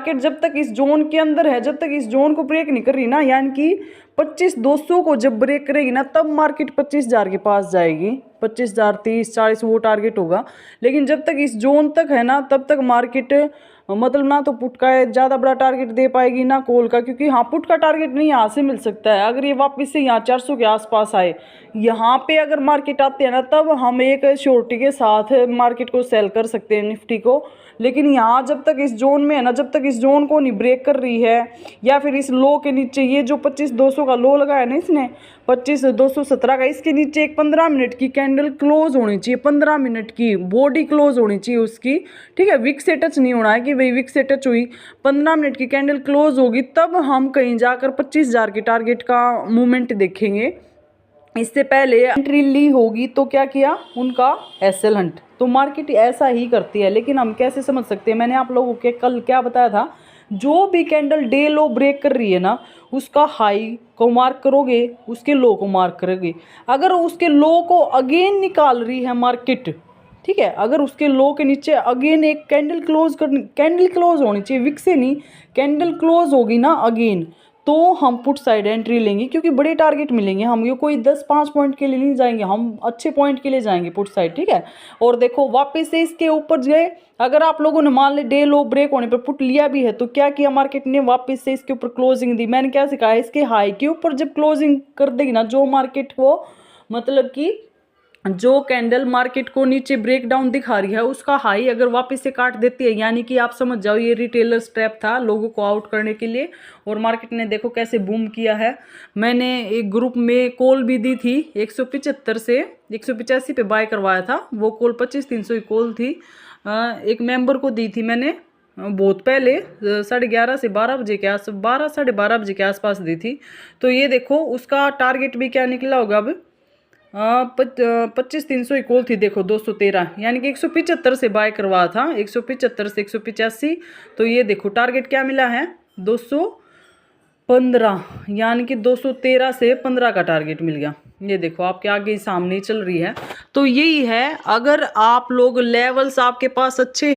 Market जब तक इस जोन के अंदर है, जब तक इस जोन को ब्रेक नहीं कर रही ना, यानी कि 25,200 को जब ब्रेक करेगी ना तब मार्केट 25,000 के पास जाएगी। 25,000, 30-40 वो टारगेट होगा। लेकिन जब तक इस जोन तक है ना तब तक मार्केट मतलब ना तो पुट का ज़्यादा बड़ा टारगेट दे पाएगी ना कॉल का, क्योंकि हाँ पुट का टारगेट नहीं यहाँ से मिल सकता है। अगर ये वापस से यहाँ 400 के आसपास आए, यहाँ पे अगर मार्केट आते हैं ना तब हम एक श्योरिटी के साथ मार्केट को सेल कर सकते हैं निफ्टी को। लेकिन यहाँ जब तक इस जोन में है ना, जब तक इस जोन को नहीं ब्रेक कर रही है या फिर इस लो के नीचे, ये जो 25,200 का लो लगाया ना इसने 25,217 का, इसके नीचे एक 15 मिनट की कैंडल क्लोज होनी चाहिए, 15 मिनट की बॉडी क्लोज होनी चाहिए उसकी, ठीक है। विक से टच नहीं होना है कि भाई विक से टच हुई, 15 मिनट की कैंडल क्लोज होगी तब हम कहीं जाकर 25,000 के टारगेट का मूवमेंट देखेंगे। इससे पहले एंट्री ली होगी तो क्या किया उनका एसएल हंट। तो मार्केट ऐसा ही करती है। लेकिन हम कैसे समझ सकते हैं, मैंने आप लोगों के कल क्या बताया था, जो भी कैंडल डे लो ब्रेक कर रही है ना उसका हाई को मार्क करोगे, उसके लो को मार्क करोगे। अगर उसके लो को अगेन निकाल रही है मार्केट, ठीक है, अगर उसके लो के नीचे अगेन एक कैंडल क्लोज होनी चाहिए, विक से नहीं, कैंडल क्लोज होगी ना अगेन, तो हम पुट साइड एंट्री लेंगे, क्योंकि बड़े टारगेट मिलेंगे। हम ये कोई 10-5 पॉइंट के लिए नहीं जाएंगे, हम अच्छे पॉइंट के लिए जाएंगे पुट साइड, ठीक है। और देखो वापस से इसके ऊपर गए, अगर आप लोगों ने मान ले डे लो ब्रेक होने पर पुट लिया भी है तो क्या किया मार्केट ने, वापस से इसके ऊपर क्लोजिंग दी। मैंने क्या सिखाया, इसके हाई के ऊपर जब क्लोजिंग कर देगी ना, जो मार्केट को मतलब कि जो कैंडल मार्केट को नीचे ब्रेक डाउन दिखा रही है उसका हाई अगर वापस से काट देती है, यानी कि आप समझ जाओ ये रिटेलर स्टेप था लोगों को आउट करने के लिए। और मार्केट ने देखो कैसे बूम किया है। मैंने एक ग्रुप में कॉल भी दी थी, 175 से 185 पे बाय करवाया था। वो कॉल 25-300 की कॉल थी, एक मेंबर को दी थी मैंने बहुत पहले, 11:30 से 12 बजे के आस 12-12:30 बजे के आसपास दी थी। तो ये देखो उसका टारगेट भी क्या निकला होगा अब, 25-300 की कॉल थी, देखो 213, यानी कि 175 से बाय करवाया था, 175 से 185। तो ये देखो टारगेट क्या मिला है 215, यानी कि 213 से 15 का टारगेट मिल गया। ये देखो आपके आगे सामने चल रही है। तो यही है, अगर आप लोग लेवल्स आपके पास अच्छे